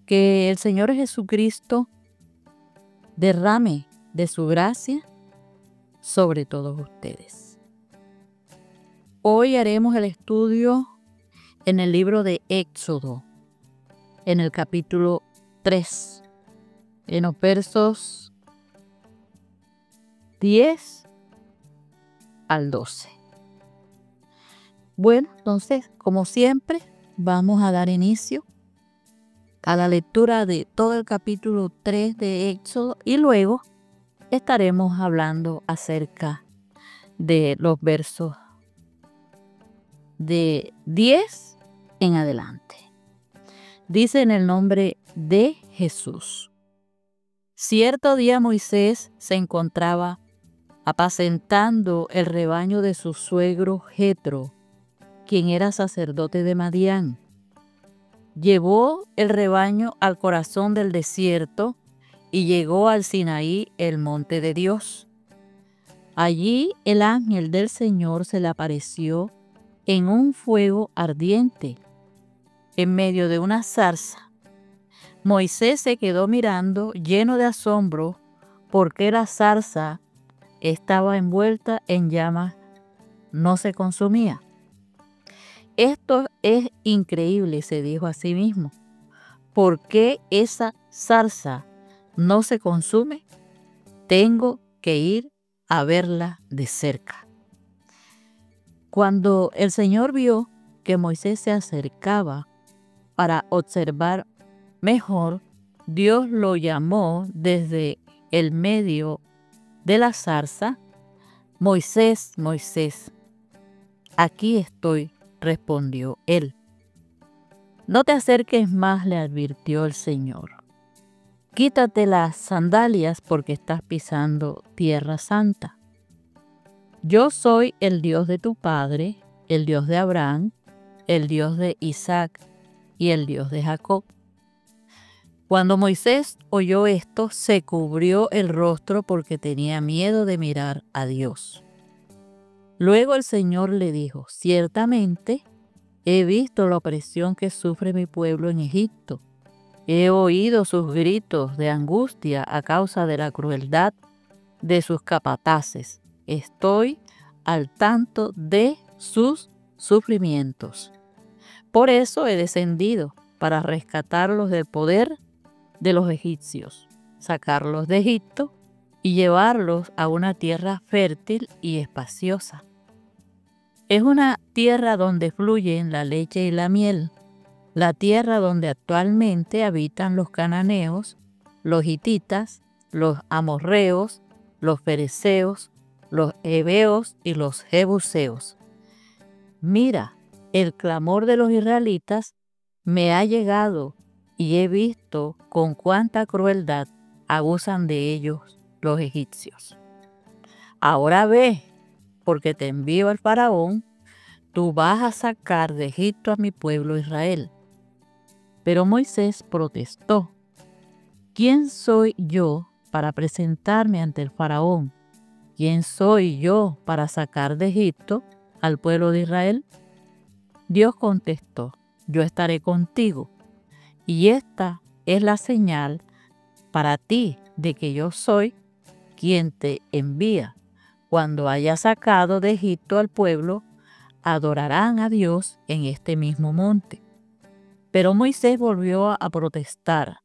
Que el Señor Jesucristo derrame de su gracia sobre todos ustedes. Hoy haremos el estudio en el libro de Éxodo, en el capítulo 3, en los versos 10 al 12. Bueno, entonces, como siempre, vamos a dar inicio a la lectura de todo el capítulo 3 de Éxodo y luego estaremos hablando acerca de los versos de 10 en adelante. Dice en el nombre de Jesús. Cierto día Moisés se encontraba apacentando el rebaño de su suegro Jetro, quien era sacerdote de Madián. Llevó el rebaño al corazón del desierto y llegó al Sinaí, el monte de Dios. Allí el ángel del Señor se le apareció en un fuego ardiente, en medio de una zarza. Moisés se quedó mirando, lleno de asombro, porque la zarza estaba envuelta en llamas, no se consumía. Esto es increíble, se dijo a sí mismo. ¿Por qué esa zarza no se consume? Tengo que ir a verla de cerca. Cuando el Señor vio que Moisés se acercaba para observar mejor, Dios lo llamó desde el medio de la zarza. Moisés, Moisés, aquí estoy, respondió él. No te acerques más, le advirtió el Señor. Quítate las sandalias porque estás pisando tierra santa. Yo soy el Dios de tu padre, el Dios de Abraham, el Dios de Isaac y el Dios de Jacob. Cuando Moisés oyó esto, se cubrió el rostro porque tenía miedo de mirar a Dios. Luego el Señor le dijo, ciertamente he visto la opresión que sufre mi pueblo en Egipto. He oído sus gritos de angustia a causa de la crueldad de sus capataces. Estoy al tanto de sus sufrimientos. Por eso he descendido para rescatarlos del poder de los egipcios, sacarlos de Egipto y llevarlos a una tierra fértil y espaciosa. Es una tierra donde fluyen la leche y la miel, la tierra donde actualmente habitan los cananeos, los hititas, los amorreos, los fereceos, los heveos y los jebuseos. Mira, el clamor de los israelitas me ha llegado y he visto con cuánta crueldad abusan de ellos los egipcios. Ahora ve, porque te envío al faraón, tú vas a sacar de Egipto a mi pueblo Israel. Pero Moisés protestó. ¿Quién soy yo para presentarme ante el faraón? ¿Quién soy yo para sacar de Egipto al pueblo de Israel? Dios contestó, yo estaré contigo, y esta es la señal para ti de que yo soy quien te envía. Cuando haya sacado de Egipto al pueblo, adorarán a Dios en este mismo monte. Pero Moisés volvió a protestar.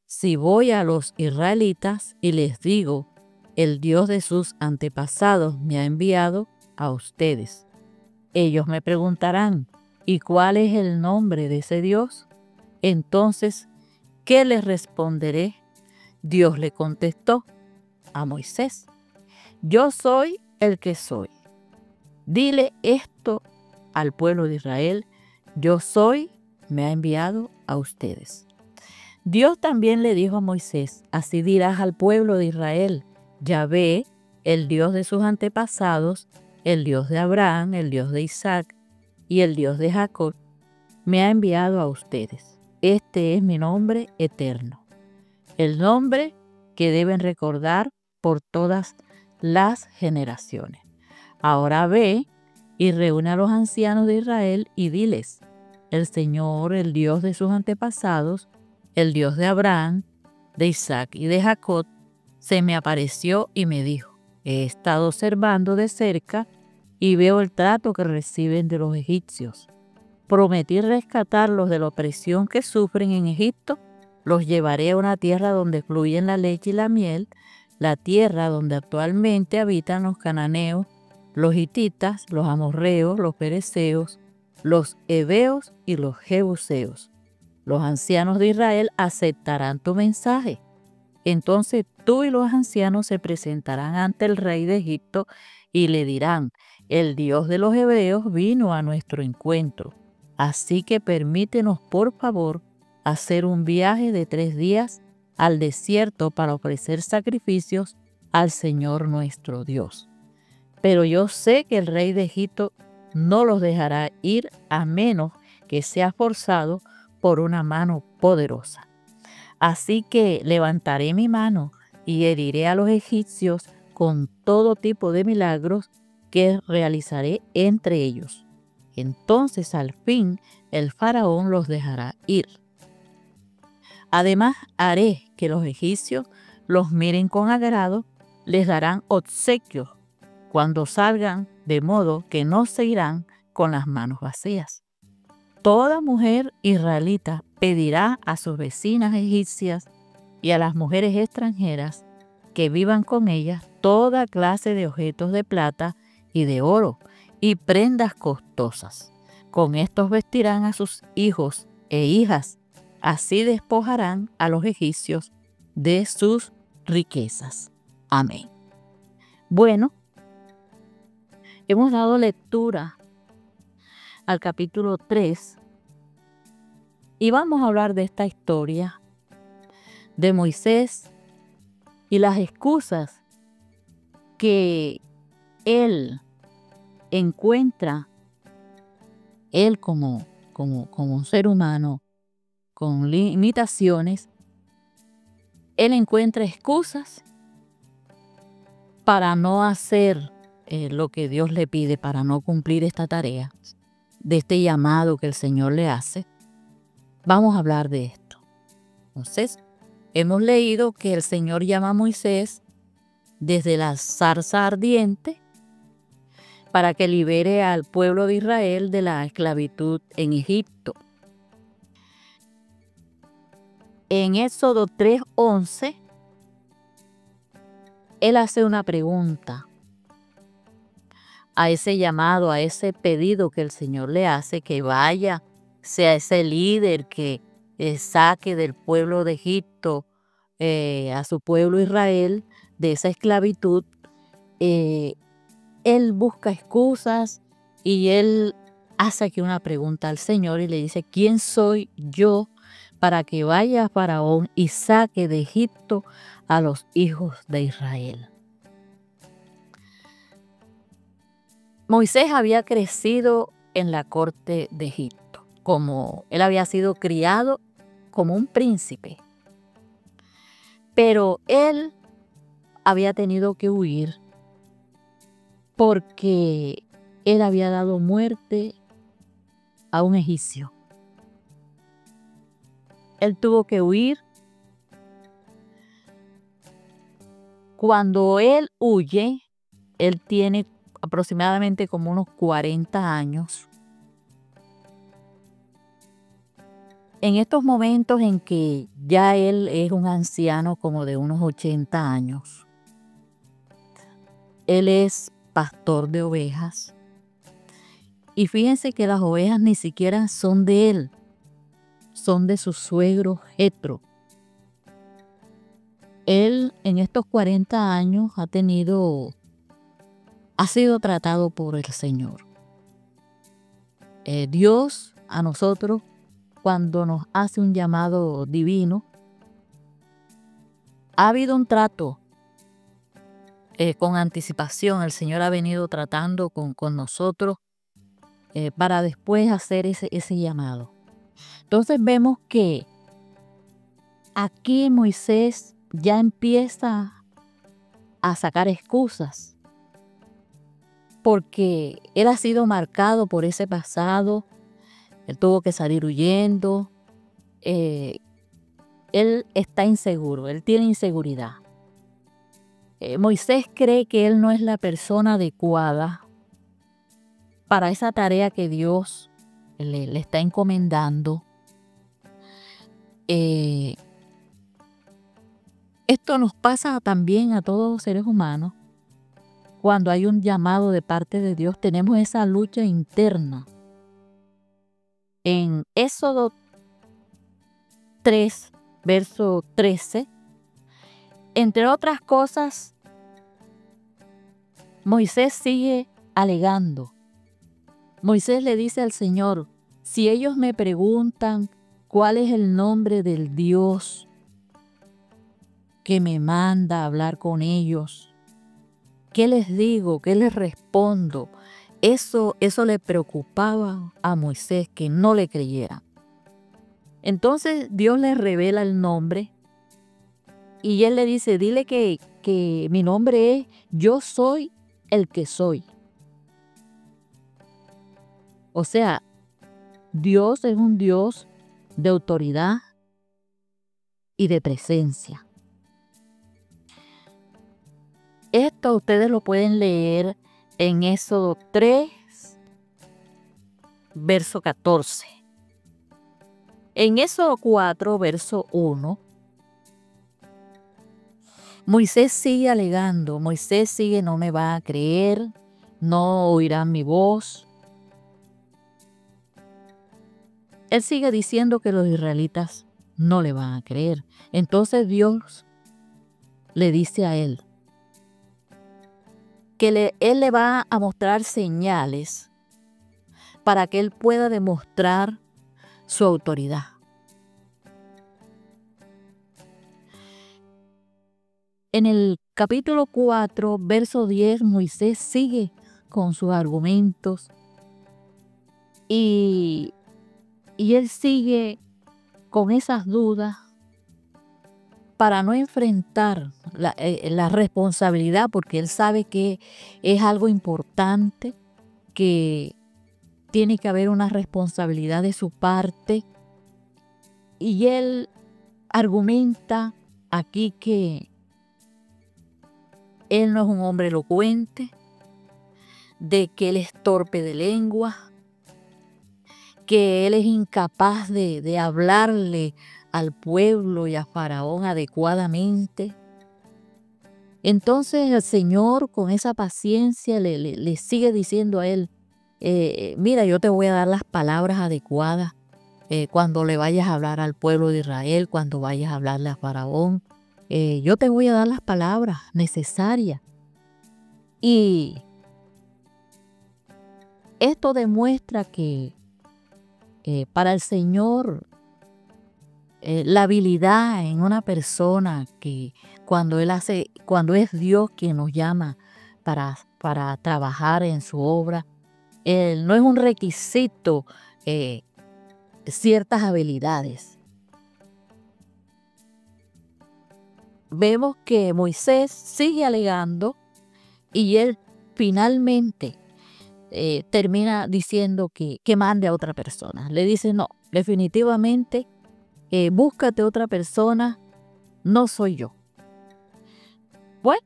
Si voy a los israelitas y les digo, el Dios de sus antepasados me ha enviado a ustedes, ellos me preguntarán, ¿y cuál es el nombre de ese Dios? Entonces, ¿qué les responderé? Dios le contestó a Moisés, yo soy el que soy. Dile esto al pueblo de Israel, yo soy, me ha enviado a ustedes. Dios también le dijo a Moisés, así dirás al pueblo de Israel, Yahvé, el Dios de sus antepasados, el Dios de Abraham, el Dios de Isaac y el Dios de Jacob, me ha enviado a ustedes. Este es mi nombre eterno, el nombre que deben recordar por todas las generaciones. Ahora ve y reúne a los ancianos de Israel y diles, el Señor, el Dios de sus antepasados, el Dios de Abraham, de Isaac y de Jacob, se me apareció y me dijo: he estado observando de cerca y veo el trato que reciben de los egipcios. Prometí rescatarlos de la opresión que sufren en Egipto. Los llevaré a una tierra donde fluyen la leche y la miel, la tierra donde actualmente habitan los cananeos, los hititas, los amorreos, los pereceos, los heveos y los jebuseos. Los ancianos de Israel aceptarán tu mensaje. Entonces tú y los ancianos se presentarán ante el rey de Egipto y le dirán: el Dios de los hebreos vino a nuestro encuentro. Así que permítenos, por favor, hacer un viaje de 3 días al desierto para ofrecer sacrificios al Señor nuestro Dios. Pero yo sé que el rey de Egipto no los dejará ir a menos que sea forzado por una mano poderosa. Así que levantaré mi mano y heriré a los egipcios con todo tipo de milagros que realizaré entre ellos. Entonces al fin el faraón los dejará ir. Además haré que los egipcios los miren con agrado, les darán obsequios cuando salgan, de modo que no se irán con las manos vacías. Toda mujer israelita pedirá a sus vecinas egipcias y a las mujeres extranjeras que vivan con ellas toda clase de objetos de plata y de oro y prendas costosas. Con estos vestirán a sus hijos e hijas, así despojarán a los egipcios de sus riquezas. Amén. Bueno, hemos dado lectura al capítulo 3 y vamos a hablar de esta historia de Moisés y las excusas que él encuentra, él como un ser humano con limitaciones, él encuentra excusas para no hacer lo que Dios le pide, para no cumplir esta tarea, de este llamado que el Señor le hace. Vamos a hablar de esto. Entonces, hemos leído que el Señor llama a Moisés desde la zarza ardiente para que libere al pueblo de Israel de la esclavitud en Egipto. En Éxodo 3:11, él hace una pregunta a ese llamado, a ese pedido que el Señor le hace, que vaya, sea ese líder que saque del pueblo de Egipto a su pueblo Israel de esa esclavitud. Él busca excusas y él hace aquí una pregunta al Señor y le dice: ¿quién soy yo para que vaya a Faraón y saque de Egipto a los hijos de Israel? Moisés había crecido en la corte de Egipto, como él había sido criado como un príncipe. Pero él había tenido que huir porque él había dado muerte a un egipcio. Él tuvo que huir. Cuando él huye, él tiene aproximadamente como unos 40 años. En estos momentos en que ya él es un anciano como de unos 80 años, él es pastor de ovejas. Y fíjense que las ovejas ni siquiera son de él, son de su suegro Jetro. Él en estos 40 años ha sido tratado por el Señor. Dios a nosotros, cuando nos hace un llamado divino, ha habido un trato con anticipación. El Señor ha venido tratando con nosotros para después hacer ese llamado. Entonces vemos que aquí Moisés ya empieza a sacar excusas, porque él ha sido marcado por ese pasado. Él tuvo que salir huyendo. él está inseguro, él tiene inseguridad. Moisés cree que él no es la persona adecuada para esa tarea que Dios le está encomendando. Esto nos pasa también a todos los seres humanos. Cuando hay un llamado de parte de Dios, tenemos esa lucha interna. En Éxodo 3, verso 13, entre otras cosas, Moisés sigue alegando. Moisés le dice al Señor, si ellos me preguntan cuál es el nombre del Dios que me manda a hablar con ellos, ¿qué les digo? ¿Qué les respondo? Eso le preocupaba a Moisés, que no le creyera. Entonces Dios le revela el nombre y él le dice, dile que mi nombre es Yo soy el que soy. O sea, Dios es un Dios de autoridad y de presencia. Esto ustedes lo pueden leer en Éxodo 3, verso 14. En Éxodo 4, verso 1, Moisés sigue alegando, Moisés sigue, no me va a creer, no oirán mi voz. Él sigue diciendo que los israelitas no le van a creer. Entonces Dios le dice a él que él le va a mostrar señales para que él pueda demostrar su autoridad. En el capítulo 4, verso 10, Moisés sigue con sus argumentos y él sigue con esas dudas para no enfrentar la responsabilidad, porque él sabe que es algo importante, que tiene que haber una responsabilidad de su parte. Y él argumenta aquí que él no es un hombre elocuente, de que él es torpe de lengua, que él es incapaz de hablarle al pueblo y a Faraón adecuadamente. Entonces el Señor, con esa paciencia, le sigue diciendo a él, mira, yo te voy a dar las palabras adecuadas cuando le vayas a hablar al pueblo de Israel, cuando vayas a hablarle a Faraón. Yo te voy a dar las palabras necesarias. Y esto demuestra que para el Señor, la habilidad en una persona, que cuando es Dios quien nos llama para trabajar en su obra, no es un requisito ciertas habilidades. Vemos que Moisés sigue alegando y él finalmente termina diciendo que mande a otra persona. Le dice, no, definitivamente búscate otra persona, no soy yo. Bueno,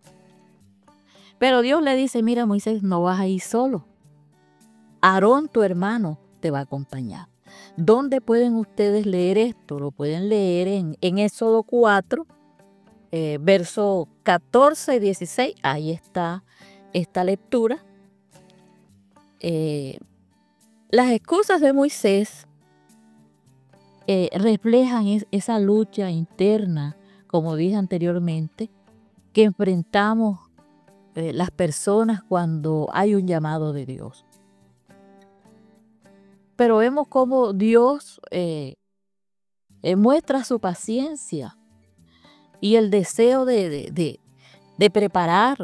pero Dios le dice, mira Moisés, no vas a ir solo. Aarón, tu hermano, te va a acompañar. ¿Dónde pueden ustedes leer esto? Lo pueden leer en Éxodo 4, verso 14 y 16. Ahí está esta lectura. Las excusas de Moisés reflejan esa lucha interna, como dije anteriormente, que enfrentamos las personas cuando hay un llamado de Dios. Pero vemos cómo Dios muestra su paciencia y el deseo de preparar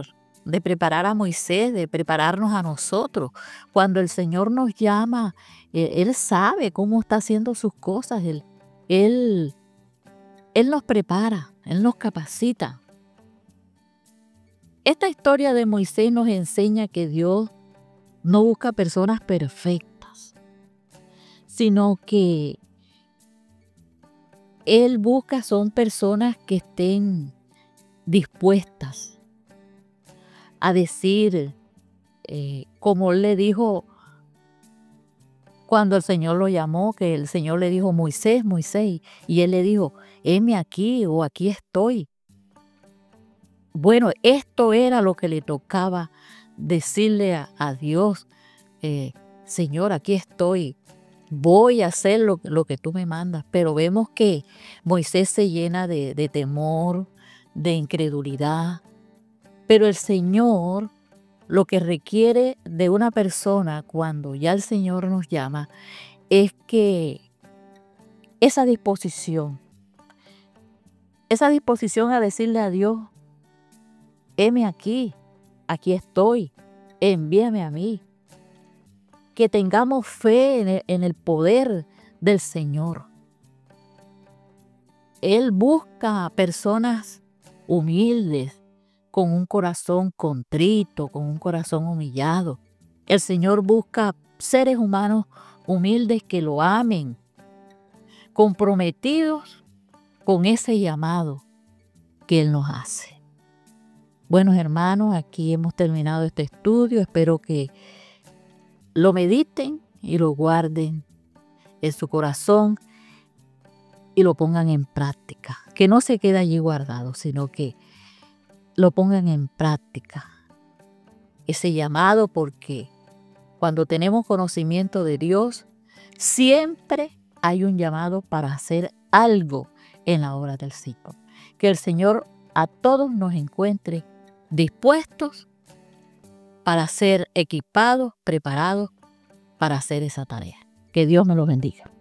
a Moisés, de prepararnos a nosotros. Cuando el Señor nos llama, Él sabe cómo está haciendo sus cosas. Él nos prepara, Él nos capacita. Esta historia de Moisés nos enseña que Dios no busca personas perfectas, sino que Él busca son personas que estén dispuestas a decir, como Él le dijo cuando el Señor lo llamó, que el Señor le dijo, Moisés, Moisés, y Él le dijo, heme aquí o aquí estoy. Bueno, esto era lo que le tocaba decirle a Dios, Señor, aquí estoy, voy a hacer lo que tú me mandas. Pero vemos que Moisés se llena de temor, de incredulidad, pero el Señor lo que requiere de una persona cuando ya el Señor nos llama es que esa disposición a decirle a Dios, heme aquí, aquí estoy, envíame a mí. Que tengamos fe en el poder del Señor. Él busca personas humildes, con un corazón contrito, con un corazón humillado. El Señor busca seres humanos humildes que lo amen, comprometidos con ese llamado que Él nos hace. Buenos hermanos, aquí hemos terminado este estudio. Espero que lo mediten y lo guarden en su corazón y lo pongan en práctica. Que no se quede allí guardado, sino que lo pongan en práctica. Ese llamado, porque cuando tenemos conocimiento de Dios, siempre hay un llamado para hacer algo en la obra del Señor. Que el Señor a todos nos encuentre dispuestos para ser equipados, preparados para hacer esa tarea. Que Dios me los bendiga.